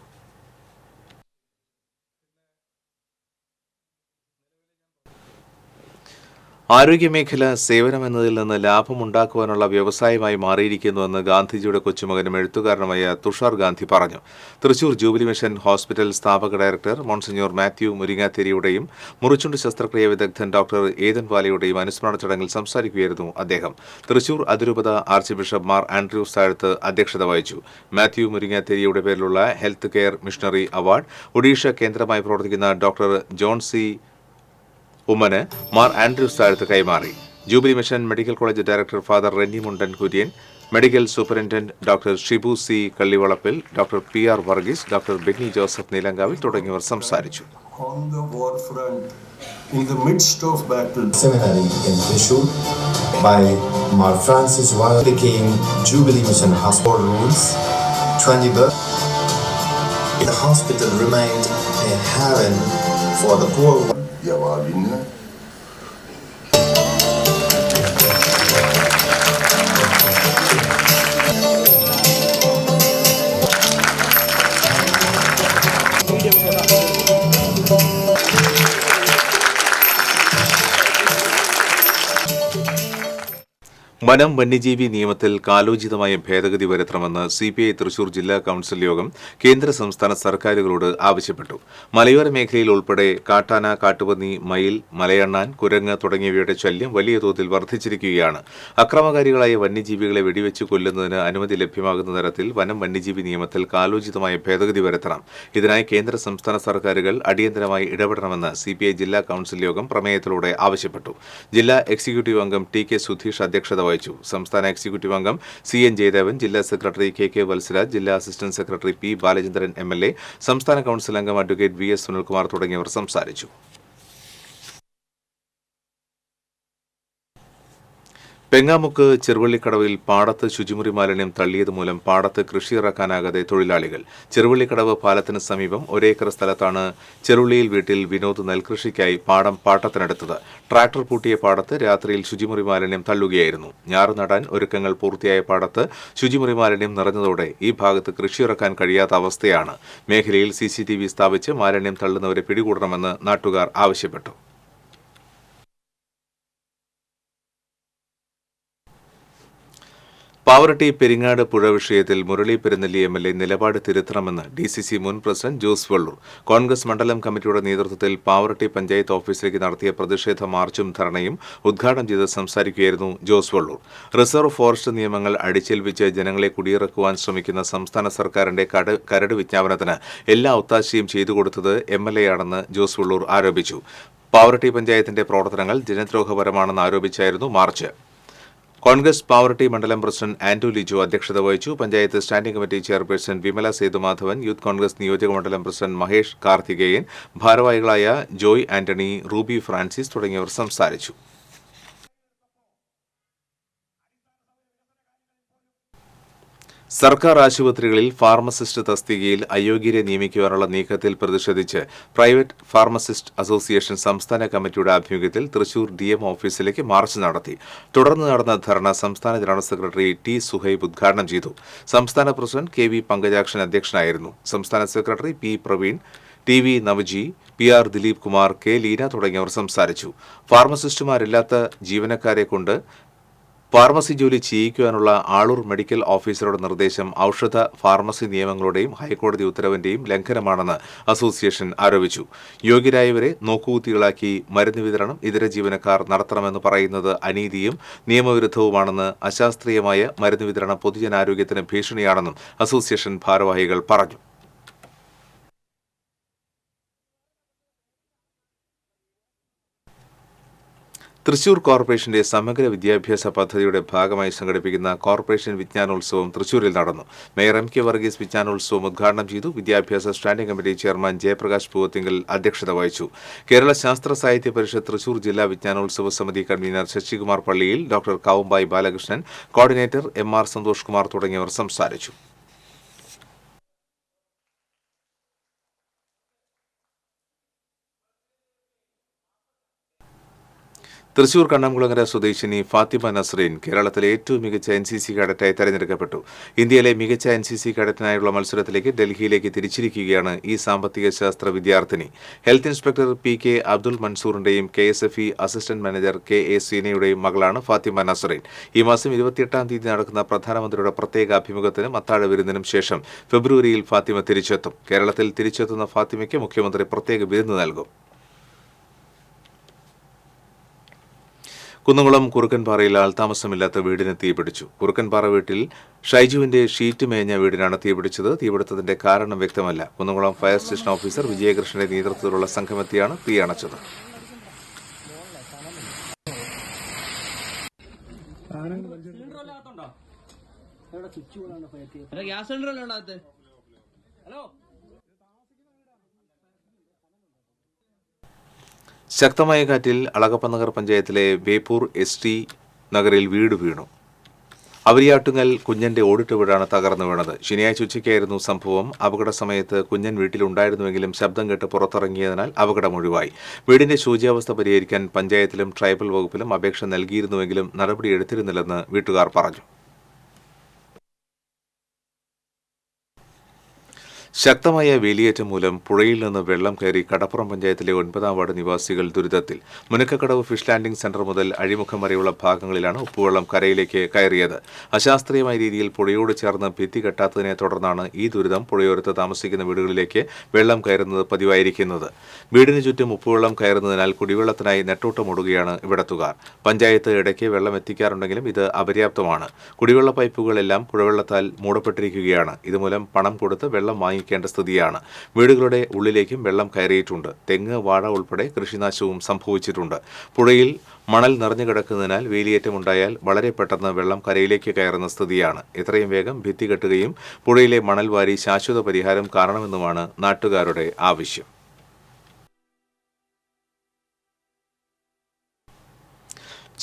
ആരോഗ്യമേഖല സേവനമെന്നതിൽ നിന്ന് ലാഭമുണ്ടാക്കുവാനുള്ള വ്യവസായമായി മാറിയിരിക്കുന്നുവെന്ന് ഗാന്ധിജിയുടെ കൊച്ചുമകനും എഴുത്തുകാരനുമായ തുഷാർ ഗാന്ധി പറഞ്ഞു. തൃശൂർ ജൂബിലി മിഷൻ ഹോസ്പിറ്റൽ സ്ഥാപക ഡയറക്ടർ മോൺസിഞ്ഞോർ മാത്യു മുരിങ്ങാത്തേരിയുടെയും മുറിച്ചുണ്ട് ശസ്ത്രക്രിയ വിദഗ്ധൻ ഡോക്ടർ ഏതൻ വാലയുടെയും അനുസ്മരണ ചടങ്ങിൽ സംസാരിക്കുകയായിരുന്നു അദ്ദേഹം. തൃശൂർ അതിരൂപത ആർച്ച് ബിഷപ്പ് മാർ ആൻഡ്രൂസ് താഴത്ത് അധ്യക്ഷത വഹിച്ചു. മാത്യു മുരിങ്ങാത്തേരിയുടെ പേരിലുള്ള health care missionary award Odisha കേന്ദ്രമായി പ്രവർത്തിക്കുന്ന ഡോക്ടർ ജോൺ സി ഉമ്മന് മാർ ആൻഡ്രൂസ് താഴത്ത് കൈമാറി. Jubilee mission medical college director father Renny Mundan Kurian, medical superintendent doctor Shibu C Kallivalappil, doctor PR Varghese, doctor Benny Joseph Neelankavil തുടങ്ങിയവർ സംസാരിച്ചു. In the midst of battle, seminary in Trishur by Mar Francis Wall became Jubilee Mission Hospital rules. 20 the hospital remained a haven for the poor. Cevabını വനം വന്യജീവി നിയമത്തിൽ കാലോചിതമായ ഭേദഗതി വരുത്തണമെന്ന് CPI Thrissur ജില്ലാ council യോഗം കേന്ദ്ര സംസ്ഥാന സർക്കാരുകളോട് ആവശ്യപ്പെട്ടു. മലയോര മേഖലയിൽ ഉൾപ്പെടെ കാട്ടാന, കാട്ടുപന്നി, മയിൽ, മലയണ്ണാൻ, കുരങ്ങ് തുടങ്ങിയവയുടെ ശല്യം വലിയ തോതിൽ വർദ്ധിച്ചിരിക്കുകയാണ്. അക്രമകാരികളായ വന്യജീവികളെ വെടിവെച്ച് കൊല്ലുന്നതിന് അനുമതി ലഭ്യമാകുന്ന തരത്തിൽ വനം വന്യജീവി നിയമത്തിൽ കാലോചിതമായ ഭേദഗതി വരുത്തണം. ഇതിനായി കേന്ദ്ര സംസ്ഥാന സർക്കാരുകൾ അടിയന്തരമായി ഇടപെടണമെന്ന് CPI ജില്ലാ കൌൺസിൽ യോഗം പ്രമേയത്തിലൂടെ ആവശ്യപ്പെട്ടു. ജില്ലാ എക്സിക്യൂട്ടീവ് അംഗം TK സുധീഷ് അധ്യക്ഷത വഹിച്ചു. സംസ്ഥാന എക്സിക്യൂട്ടീവ് അംഗം CN ജയദേവൻ, ജില്ലാ സെക്രട്ടറി KK വത്സരാജ്, ജില്ലാ assistant secretary P Balachandran MLA, സംസ്ഥാന കൌൺസിൽ അംഗം അഡ്വക്കേറ്റ് VS സുനിൽകുമാർ തുടങ്ങിയവർ സംസാരിച്ചു. പെങ്ങാമുക്ക് ചെറുവള്ളിക്കടവിൽ പാടത്ത് ശുചിമുറി മാലിന്യം തള്ളിയത് മൂലം പാടത്ത് കൃഷി ഇറക്കാനാകാതെ തൊഴിലാളികൾ. ചെറുവള്ളിക്കടവ് പാലത്തിന് സമീപം ഒരേക്കർ സ്ഥലത്താണ് ചെറുള്ളിയിൽ വീട്ടിൽ വിനോദ് നെൽകൃഷിക്കായി പാടം പാട്ടത്തിനെടുത്തത്. ട്രാക്ടർ പൂട്ടിയ പാടത്ത് രാത്രിയിൽ ശുചിമുറി മാലിന്യം തള്ളുകയായിരുന്നു. ഞാറ് നടാൻ ഒരുക്കങ്ങൾ പൂർത്തിയായ പാടത്ത് ശുചിമുറി മാലിന്യം നിറഞ്ഞതോടെ ഈ ഭാഗത്ത് കൃഷി ഇറക്കാൻ കഴിയാത്ത അവസ്ഥയാണ്. മേഖലയിൽ CCTV സ്ഥാപിച്ച് മാലിന്യം തള്ളുന്നവരെ പിടികൂടണമെന്ന് നാട്ടുകാർ ആവശ്യപ്പെട്ടു. പാവറട്ടി പെരിങ്ങാട് പുഴ വിഷയത്തിൽ മുരളി പെരുന്നെല്ലി MLA നിലപാട് തിരുത്തണമെന്ന് DCC മുൻ പ്രസിഡന്റ് ജോസ് വള്ളൂർ. കോൺഗ്രസ് മണ്ഡലം കമ്മിറ്റിയുടെ നേതൃത്വത്തിൽ പാവറട്ടി പഞ്ചായത്ത് ഓഫീസിലേക്ക് നടത്തിയ പ്രതിഷേധ മാർച്ചും ധർണയും ഉദ്ഘാടനം ചെയ്ത് സംസാരിക്കുകയായിരുന്നു ജോസ് വള്ളൂർ. റിസർവ് ഫോറസ്റ്റ് നിയമങ്ങൾ അടിച്ചേൽപ്പിച്ച് ജനങ്ങളെ കുടിയിറക്കുവാൻ ശ്രമിക്കുന്ന സംസ്ഥാന സർക്കാരിന്റെ കരട് വിജ്ഞാപനത്തിന് എല്ലാ ഒത്താശയും ചെയ്തു കൊടുത്തത് MLA ആണെന്ന് ജോസ് വള്ളൂർ ആരോപിച്ചു. പാവറട്ടി പഞ്ചായത്തിന്റെ പ്രവർത്തനങ്ങൾ ജനദ്രോഹപരമാണെന്ന് ആരോപിച്ചായിരുന്നു മാർച്ച്. കോൺഗ്രസ് പാവറട്ടി മണ്ഡലം പ്രസിഡന്റ് ആന്റോ ലിജോ അധ്യക്ഷത വഹിച്ചു. Panchayat standing committee chairperson Vimala Sethumadhavan, youth Congress നിയോജക മണ്ഡലം പ്രസിഡന്റ് മഹേഷ് കാർത്തികേയൻ, ഭാരവാഹികളായ ജോയ് ആന്റണി, റൂബി ഫ്രാൻസിസ് തുടങ്ങിയവർ സംസാരിച്ചു. സർക്കാർ ആശുപത്രികളിൽ ഫാർമസിസ്റ്റ് തസ്തികയിൽ അയോഗ്യരെ നിയമിക്കുവാനുള്ള നീക്കത്തിൽ പ്രതിഷേധിച്ച് പ്രൈവറ്റ് ഫാർമസിസ്റ്റ് അസോസിയേഷൻ സംസ്ഥാന കമ്മിറ്റിയുടെ ആഭിമുഖ്യത്തിൽ തൃശൂർ DM ഓഫീസിലേക്ക് മാർച്ച് നടത്തി. തുടർന്ന് നടന്ന ധർണ സംസ്ഥാന ജനറൽ സെക്രട്ടറി T സുഹൈബ് ഉദ്ഘാടനം ചെയ്തു. സംസ്ഥാന പ്രസിഡന്റ് KV പങ്കജാക്ഷൻ അധ്യക്ഷനായിരുന്നു. സംസ്ഥാന secretary P Praveen, TV Navaji, PR Dileep Kumar, K Leena തുടങ്ങിയവർ സംസാരിച്ചു. ഫാർമസിസ്റ്റുമാരില്ലാത്ത ജീവനക്കാരെ കൊണ്ട് ഫാർമസി ജോലി ചെയ്യിക്കുവാനുള്ള ആളൂർ മെഡിക്കൽ ഓഫീസറുടെ നിർദ്ദേശം ഔഷധ ഫാർമസി നിയമങ്ങളുടെയും ഹൈക്കോടതി ഉത്തരവിന്റെയും ലംഘനമാണെന്ന് അസോസിയേഷൻ ആരോപിച്ചു. യോഗ്യരായവരെ നോക്കുകുത്തികളാക്കി മരുന്ന് വിതരണം ഇതര ജീവനക്കാർ നടത്തണമെന്ന് പറയുന്നത് അനീതിയും നിയമവിരുദ്ധവുമാണെന്ന്, അശാസ്ത്രീയമായ മരുന്ന് വിതരണം പൊതുജനാരോഗ്യത്തിന് ഭീഷണിയാണെന്നും അസോസിയേഷൻ ഭാരവാഹികൾ പറഞ്ഞു. തൃശൂർ കോർപ്പറേഷന്റെ സമഗ്ര വിദ്യാഭ്യാസ പദ്ധതിയുടെ ഭാഗമായി സംഘടിപ്പിക്കുന്ന കോർപ്പറേഷൻ വിജ്ഞാനോത്സവം തൃശൂരിൽ നടന്നു. മേയർ MK വർഗീസ് വിജ്ഞാനോത്സവം ഉദ്ഘാടനം ചെയ്തു. വിദ്യാഭ്യാസ standing committee chairman Jayaprakash Poovathinkal അധ്യക്ഷത വഹിച്ചു. കേരള ശാസ്ത്ര സാഹിത്യ പരിഷത്ത് തൃശൂർ ജില്ലാ വിജ്ഞാനോത്സവ സമിതി convener Sasikumar Palliyil, doctor Kavumbayi Balakrishnan, coordinator MR Santhosh Kumar തുടങ്ങിയവർ സംസാരിച്ചു. തൃശൂർ കണ്ണംകുളങ്ങര സ്വദേശിനി ഫാത്തിമ നസ്രീൻ കേരളത്തിലെ ഏറ്റവും മികച്ച NCC കേഡറ്റായി തെരഞ്ഞെടുക്കപ്പെട്ടു. ഇന്ത്യയിലെ മികച്ച NCC കേഡറ്റിനായുള്ള മത്സരത്തിലേക്ക് ഡൽഹിയിലേക്ക് തിരിച്ചിരിക്കുകയാണ് ഈ സാമ്പത്തിക ശാസ്ത്ര വിദ്യാർത്ഥിനി. ഹെൽത്ത് ഇൻസ്പെക്ടർ PK അബ്ദുൾ മൻസൂറിന്റെയും KSFE അസിസ്റ്റന്റ് മാനേജർ KA സീനയുടെയും മകളാണ് ഫാത്തിമ നസ്രീൻ. ഈ മാസം 28-ാം തീയതി നടക്കുന്ന പ്രധാനമന്ത്രിയുടെ പ്രത്യേക അഭിമുഖത്തിനും അത്താഴ വിരുന്നിനും ശേഷം ഫെബ്രുവരിയിൽ ഫാത്തിമ തിരിച്ചെത്തും. കേരളത്തിൽ തിരിച്ചെത്തുന്ന ഫാത്തിമയ്ക്ക് മുഖ്യമന്ത്രി പ്രത്യേക വിരുന്ന് നൽകും. കുന്നംകുളം കുറുക്കൻപാറയിൽ ആൾതാമസമില്ലാത്ത വീടിന് തീപിടിച്ചു. കുറുക്കൻപാറ വീട്ടിൽ ഷൈജുവിന്റെ ഷീറ്റ് മേഞ്ഞ വീടിനാണ് തീപിടിച്ചത്. തീപിടുത്തത്തിന്റെ കാരണം വ്യക്തമല്ല. കുന്നംകുളം ഫയർ സ്റ്റേഷൻ ഓഫീസർ വിജയകൃഷ്ണന്റെ നേതൃത്വത്തിലുള്ള സംഘമെത്തിയാണ് തീയണച്ചത്. ശക്തമായ കാറ്റിൽ അളഗപ്പനഗർ പഞ്ചായത്തിലെ ബേപ്പൂർ ST നഗറിൽ വീട് വീണു. അവരിയാട്ടുങ്ങൽ കുഞ്ഞന്റെ ഓടിട്ട വീടാണ് തകർന്നു വീണത്. ശനിയാഴ്ച ഉച്ചയ്ക്കായിരുന്നു സംഭവം. അപകട സമയത്ത് കുഞ്ഞൻ വീട്ടിലുണ്ടായിരുന്നുവെങ്കിലും ശബ്ദം കേട്ട് പുറത്തിറങ്ങിയതിനാൽ അപകടം ഒഴിവായി. വീടിന്റെ ശോച്യാവസ്ഥ പരിഹരിക്കാൻ പഞ്ചായത്തിലും ട്രൈബൽ വകുപ്പിലും അപേക്ഷ നൽകിയിരുന്നുവെങ്കിലും നടപടിയെടുത്തിരുന്നില്ലെന്ന് വീട്ടുകാർ പറഞ്ഞു. ശക്തമായ വേലിയേറ്റം മൂലം പുഴയിൽ നിന്ന് വെള്ളം കയറി കടപ്പുറം പഞ്ചായത്തിലെ 9-ാം വാർഡ് നിവാസികൾ ദുരിതത്തിൽ. മുനക്കക്കടവ് ഫിഷ് ലാൻഡിംഗ് സെന്റർ മുതൽ അഴിമുഖം വരെയുള്ള ഭാഗങ്ങളിലാണ് ഉപ്പുവെള്ളം കരയിലേക്ക് കയറിയത്. അശാസ്ത്രീയമായ രീതിയിൽ പുഴയോട് ചേർന്ന് ഭിത്തി കെട്ടാത്തതിനെ തുടർന്നാണ് ഈ ദുരിതം. പുഴയോരത്ത് താമസിക്കുന്ന വീടുകളിലേക്ക് വെള്ളം കയറുന്നത് പതിവായിരിക്കുന്നത്. വീടിന് ചുറ്റും ഉപ്പുവെള്ളം കയറുന്നതിനാൽ കുടിവെള്ളത്തിനായി നെട്ടോട്ടമോടുകയാണ് ഇവിടത്തുകാർ. പഞ്ചായത്ത് ഇടയ്ക്ക് വെള്ളം എത്തിക്കാറുണ്ടെങ്കിലും ഇത് അപര്യാപ്തമാണ്. കുടിവെള്ള പൈപ്പുകളെല്ലാം പുഴവെള്ളത്താൽ മൂടപ്പെട്ടിരിക്കുകയാണ്. ഇതുമൂലം പണം കൊടുത്ത് വെള്ളം വാങ്ങിക്കേണ്ട സ്ഥിതിയാണ്. വീടുകളുടെ ഉള്ളിലേക്കും വെള്ളം കയറിയിട്ടുണ്ട്. തെങ്ങ്, വാഴ ഉൾപ്പെടെ കൃഷിനാശവും സംഭവിച്ചിട്ടുണ്ട്. പുഴയിൽ മണൽ നിറഞ്ഞു കിടക്കുന്നതിനാൽ വേലിയേറ്റമുണ്ടായാൽ വളരെ പെട്ടെന്ന് വെള്ളം കരയിലേക്ക് കയറുന്ന സ്ഥിതിയാണ്. എത്രയും വേഗം ഭിത്തി കെട്ടുകയും പുഴയിലെ മണൽ വാരി ശാശ്വത പരിഹാരം കാണണമെന്നുമാണ് നാട്ടുകാരുടെ ആവശ്യം.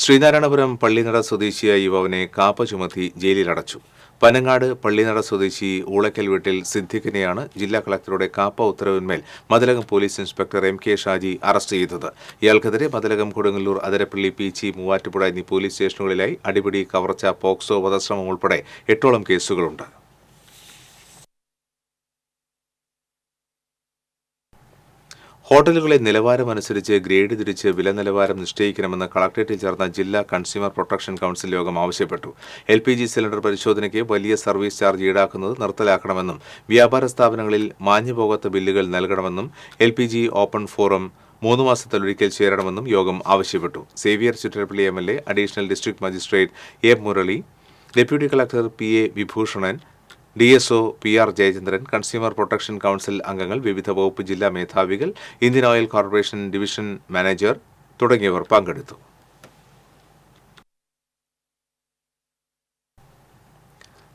ശ്രീനാരായണപുരം പള്ളിനട സ്വദേശിയായ യുവാവിനെ കാപ്പ ചുമത്തി ജയിലിലടച്ചു. പനങ്ങാട് പള്ളിനട സ്വദേശി ഊളക്കൽ വീട്ടിൽ സിദ്ദിഖിനെയാണ് ജില്ലാ കളക്ടറുടെ കാപ്പ ഉത്തരവിന്മേൽ Mathilakam police inspector MK Shaji arrest ചെയ്തത്. ഇയാൾക്കെതിരെ മതിലകം, കൊടുങ്ങല്ലൂർ, അതിരപ്പള്ളി, പീച്ചി, മൂവാറ്റുപുഴ എന്നീ പോലീസ് സ്റ്റേഷനുകളിലായി അടിപിടി, കവർച്ച, പോക്സോ, വധശ്രമം ഉൾപ്പെടെ 8ഓളം കേസുകളുണ്ട്. ഹോട്ടലുകളെ നിലവാരമനുസരിച്ച് ഗ്രേഡ് തിരിച്ച് വില നിലവാരം നിശ്ചയിക്കണമെന്ന് കളക്ടറേറ്റിൽ ചേർന്ന ജില്ലാ കൺസ്യൂമർ പ്രൊട്ടക്ഷൻ കൌൺസിൽ യോഗം ആവശ്യപ്പെട്ടു. LPG സിലിണ്ടർ പരിശോധനയ്ക്ക് വലിയ സർവീസ് ചാർജ് ഈടാക്കുന്നത് നിർത്തലാക്കണമെന്നും വ്യാപാര സ്ഥാപനങ്ങളിൽ മാഞ്ഞുപോകാത്ത ബില്ലുകൾ നൽകണമെന്നും LPG ഓപ്പൺ ഫോറം 3 മാസത്തിലൊരിക്കൽ ചേരണമെന്നും യോഗം ആവശ്യപ്പെട്ടു. Xavier Chittarappally MLA, additional district magistrate A. Murali, deputy collector PA. Vibhooshanan, DSO PR. Jayachandran, consumer protection council അംഗങ്ങൾ, വിവിധ വകുപ്പ് ജില്ലാ മേധാവികൾ, ഇന്ത്യൻ ഓയിൽ കോർപ്പറേഷൻ ഡിവിഷൻ മാനേജർ തുടങ്ങിയവർ പങ്കെടുത്തു.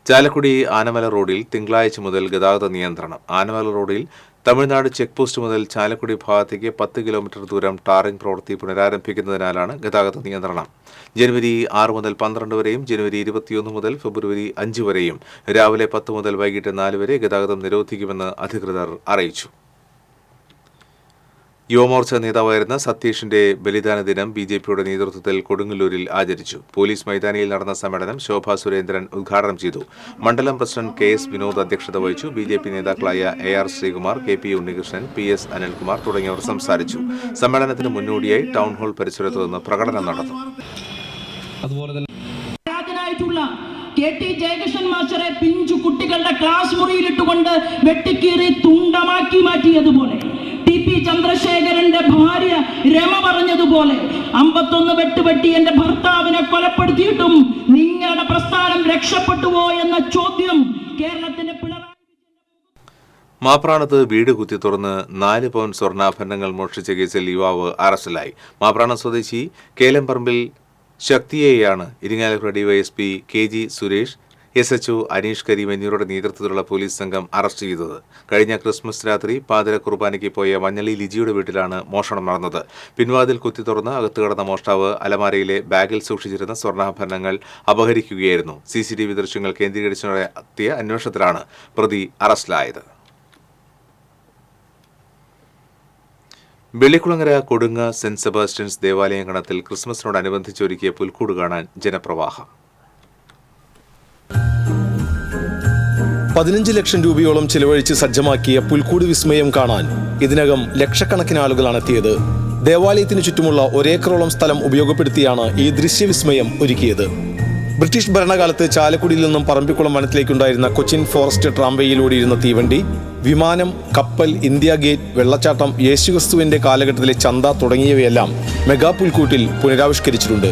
ചാലക്കുടി ആനമല റോഡിൽ തിങ്കളാഴ്ച മുതൽ ഗതാഗത നിയന്ത്രണം. ആനമല റോഡിൽ തമിഴ്നാട് ചെക്ക് പോസ്റ്റ് മുതൽ ചാലക്കുടി ഭാഗത്തേക്ക് 10 കിലോമീറ്റർ ദൂരം ടാറിംഗ് പ്രവൃത്തി പുനരാരംഭിക്കുന്നതിനാലാണ് ഗതാഗത നിയന്ത്രണം. ജനുവരി 6 മുതൽ 12 വരെയും ജനുവരി 21 മുതൽ ഫെബ്രുവരി 5 വരെയും രാവിലെ 10 മുതൽ വൈകിട്ട് 4 വരെ ഗതാഗതം നിരോധിക്കുമെന്ന് അധികൃതർ അറിയിച്ചു. യുവമോർച്ച നേതാവായിരുന്ന സതീഷിന്റെ ബലിദാന ദിനം BJPയുടെ നേതൃത്വത്തിൽ കൊടുങ്ങല്ലൂരിൽ ആചരിച്ചു. പോലീസ് മൈതാനിയിൽ നടന്ന സമ്മേളനം ശോഭാ സുരേന്ദ്രൻ ഉദ്ഘാടനം ചെയ്തു. മണ്ഡലം പ്രസിഡന്റ് KS വിനോദ് അധ്യക്ഷത വഹിച്ചു. BJP നേതാക്കളായ AR Sreekumar, KP Unnikrishnan, PS Anilkumar തുടങ്ങിയവർ സംസാരിച്ചു. സമ്മേളനത്തിന് മുന്നോടിയായി ടൗൺ ഹാൾ പരിസരത്ത് നിന്ന് പ്രകടനം നടന്നു. KT ജയകൃഷ്ണൻ മാസ്റ്ററെ പിഞ്ചു കുട്ടികളുടെ ക്ലാസ് മുറിയിലിട്ടുകൊണ്ട് വെട്ടിക്കീറി തുണ്ടമാക്കി മാറ്റിയതുപോലെ, TP ചന്ദ്രശേഖരന്റെ ഭാര്യ രമ പറഞ്ഞതുപോലെ 51 വെട്ടുവെട്ടി എന്റെ ഭർത്താവിനെ കൊലപ്പെടുത്തിയിട്ടും നിങ്ങളുടെ പ്രസ്ഥാനം രക്ഷപ്പെട്ടുവോ എന്ന ചോദ്യം കേരളത്തിന്റെ പിണറായി. മാപ്രാണത്ത് വീട് കുത്തി തുറന്ന് 4 പവൻ സ്വർണ്ണാഭരണങ്ങൾ മോഷ്ടിച്ച കേസിൽ യുവാവ് അറസ്റ്റിലായി. മാപ്രാണം സ്വദേശി കേലംപറമ്പിൽ ശക്തിയെയാണ് Irinjalakuda DYSP KG Suresh, SHO Aneesh Kareem എന്നിവരുടെ നേതൃത്വത്തിലുള്ള പോലീസ് സംഘം അറസ്റ്റ് ചെയ്തത്. കഴിഞ്ഞ ക്രിസ്മസ് രാത്രി പാതിര കുർബാനയ്ക്ക് പോയ മഞ്ഞളി ലിജിയുടെ വീട്ടിലാണ് മോഷണം നടന്നത്. പിൻവാതിൽ കുത്തി തുറന്ന് അകത്ത് കടന്ന മോഷ്ടാവ് അലമാരയിലെ ബാഗിൽ സൂക്ഷിച്ചിരുന്ന സ്വർണ്ണാഭരണങ്ങൾ അപഹരിക്കുകയായിരുന്നു. CCTV ദൃശ്യങ്ങൾ കേന്ദ്രീകരിച്ച് നടത്തിയ അന്വേഷണത്തിലാണ് പ്രതി അറസ്റ്റിലായത്. വെള്ളിക്കുളങ്ങര കൊടുങ്ങ സെന്റ് സെബാസ്റ്റ്യൻസ് ദേവാലയങ്കണത്തിൽ ക്രിസ്മസിനോടനുബന്ധിച്ചൊരുക്കിയ പുൽക്കൂട് കാണാൻ ജനപ്രവാഹം. 15 ലക്ഷം രൂപയോളം ചിലവഴിച്ച് സജ്ജമാക്കിയ പുൽക്കൂട് വിസ്മയം കാണാൻ ഇതിനകം ലക്ഷക്കണക്കിന് ആളുകളാണ് എത്തിയത്. ദേവാലയത്തിന് ചുറ്റുമുള്ള ഒരേക്കറോളം സ്ഥലം ഉപയോഗപ്പെടുത്തിയാണ് ഈ ദൃശ്യവിസ്മയം ഒരുക്കിയത്. ബ്രിട്ടീഷ് ഭരണകാലത്ത് ചാലക്കുടിയിൽ നിന്നും പറമ്പിക്കുളം വനത്തിലേക്കുണ്ടായിരുന്ന കൊച്ചിൻ ഫോറസ്റ്റ് ട്രാംവേയിലൂടെയിരുന്ന തീവണ്ടി, വിമാനം, കപ്പൽ, ഇന്ത്യ ഗേറ്റ്, വെള്ളച്ചാട്ടം, യേശുക്രിസ്തുവിന്റെ കാലഘട്ടത്തിലെ ചന്ത തുടങ്ങിയവയെല്ലാം മെഗാ പുൽക്കൂട്ടിൽ പുനരാവിഷ്കരിച്ചിട്ടുണ്ട്.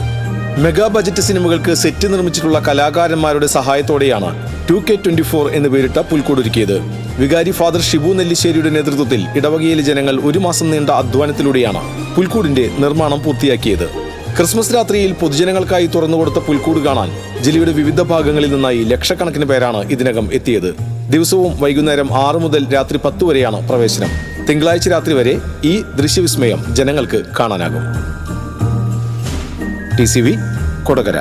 മെഗാ ബജറ്റ് സിനിമകൾക്ക് സെറ്റ് നിർമ്മിച്ചിട്ടുള്ള കലാകാരന്മാരുടെ സഹായത്തോടെയാണ് 2K24 എന്ന് പേരിട്ട പുൽക്കൂടൊരുക്കിയത്. വികാരി ഫാദർ ഷിബു നെല്ലിശ്ശേരിയുടെ നേതൃത്വത്തിൽ ഇടവകയിലെ ജനങ്ങൾ 1 മാസം നീണ്ട അധ്വാനത്തിലൂടെയാണ് പുൽക്കൂടിന്റെ നിർമ്മാണം പൂർത്തിയാക്കിയത്. ക്രിസ്മസ് രാത്രിയിൽ പൊതുജനങ്ങൾക്കായി തുറന്നുകൊടുത്ത പുൽക്കൂട് കാണാൻ ജില്ലയുടെ വിവിധ ഭാഗങ്ങളിൽ നിന്നായി ലക്ഷക്കണക്കിന് പേരാണ് ഇതിനകം എത്തിയത്. ദിവസവും വൈകുന്നേരം 6 മുതൽ രാത്രി 10 വരെയാണ് പ്രവേശനം. തിങ്കളാഴ്ച രാത്രി വരെ ഈ ദൃശ്യവിസ്മയം ജനങ്ങൾക്ക് കാണാനാകും. TCV കൊടകര.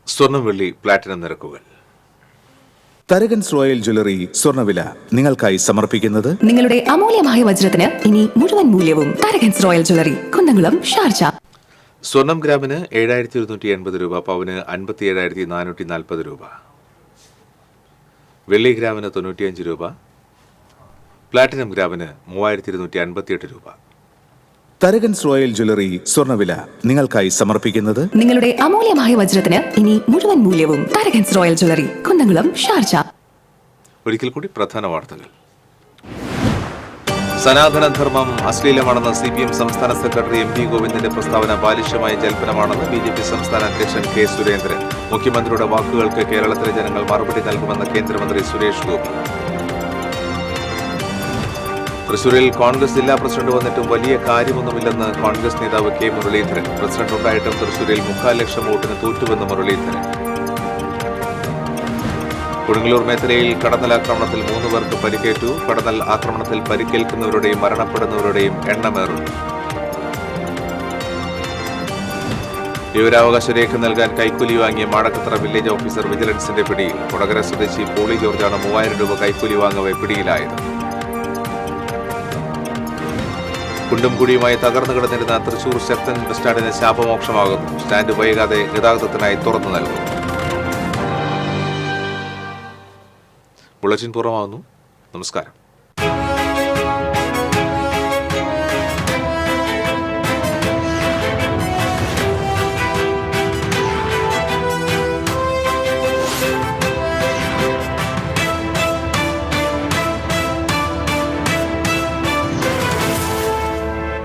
സ്വർണം, വെള്ളി, പ്ലാറ്റിനം നിരക്കുകൾ. തരകൻസ് റോയൽ ജ്വല്ലറി സ്വർണ്ണവില നിങ്ങൾക്കായി സമർപ്പിക്കുന്നത് നിങ്ങളുടെ അമൂല്യമായ വജ്രത്തിന് ഇനി മുഴുവൻ മൂല്യവും Tharakans royal jewellery, Kunnamkulam, Sharjah. സ്വർണം ഗ്രാമിന് 7,180 രൂപ, പവന് 57,440 രൂപ. വെള്ളി ഗ്രാമിന് 95 രൂപ, പ്ലാറ്റിനം ഗ്രാമിന് 3,258 രൂപ. തരകൻസ് റോയൽ ജ്വല്ലറി സ്വർണ്ണവില നിങ്ങൾക്കായി സമർപ്പിക്കുന്നത് നിങ്ങളുടെ അമൂല്യമായ വജ്രത്തിന് ഇനി മുഴുവൻ മൂല്യവും Tharakans royal jewellery, Kunnamkulam, Sharjah. ഒരിക്കൽ കൂടി പ്രധാന വാർത്തകൾ. സനാതനധർമ്മം അശ്ലീലമാണെന്ന് CPM സംസ്ഥാന സെക്രട്ടറി MV ഗോവിന്ദന്റെ പ്രസ്താവന ബാലിശമായ ജൽപ്പനമാണെന്ന് BJP സംസ്ഥാന അധ്യക്ഷൻ K. സുരേന്ദ്രൻ. മുഖ്യമന്ത്രിയുടെ വാക്കുകൾക്ക് കേരളത്തിലെ ജനങ്ങൾ മറുപടി നൽകുമെന്ന് കേന്ദ്രമന്ത്രി സുരേഷ് ഗോപി. തൃശൂരിൽ കോൺഗ്രസ് ജില്ലാ പ്രസിഡന്റ് വന്നിട്ടും വലിയ കാര്യമൊന്നുമില്ലെന്ന് കോൺഗ്രസ് നേതാവ് K. മുരളീധരൻ. പ്രസിഡന്റ് ഉണ്ടായിട്ടും തൃശൂരിൽ 3.25 ലക്ഷം വോട്ടിന് തോറ്റുവെന്ന് മുരളീധരൻ. കൊടുങ്ങല്ലൂർ മേഖലയിൽ കടന്നലാക്രമണത്തിൽ 3 പേർക്ക് പരിക്കേറ്റു. കടന്നൽ ആക്രമണത്തിൽ പരിക്കേൽക്കുന്നവരുടെയും മരണപ്പെടുന്നവരുടെയും എണ്ണമേറും. വിവരാവകാശ രേഖ നൽകാൻ കൈക്കൂലി വാങ്ങിയ മാടക്കത്തറ വില്ലേജ് ഓഫീസർ വിജിലൻസിന്റെ പിടിയിൽ. കൊടകര സ്വദേശി പോളി ജോർജാണ് 3000 രൂപ കൈക്കൂലി വാങ്ങവെ പിടിയിലായത്. കുണ്ടും കുഴിയുമായി തകർന്നു കിടന്നിരുന്ന തൃശൂർ ശക്തൻ ബസ് സ്റ്റാൻഡിന് ശാപമോക്ഷമാകുന്നു. സ്റ്റാൻഡ് വൈകാതെ ഗതാഗതത്തിനായി തുറന്നു നൽകും. ബുള്ളറ്റിൻ പൂർണ്ണമാകുന്നു. നമസ്കാരം.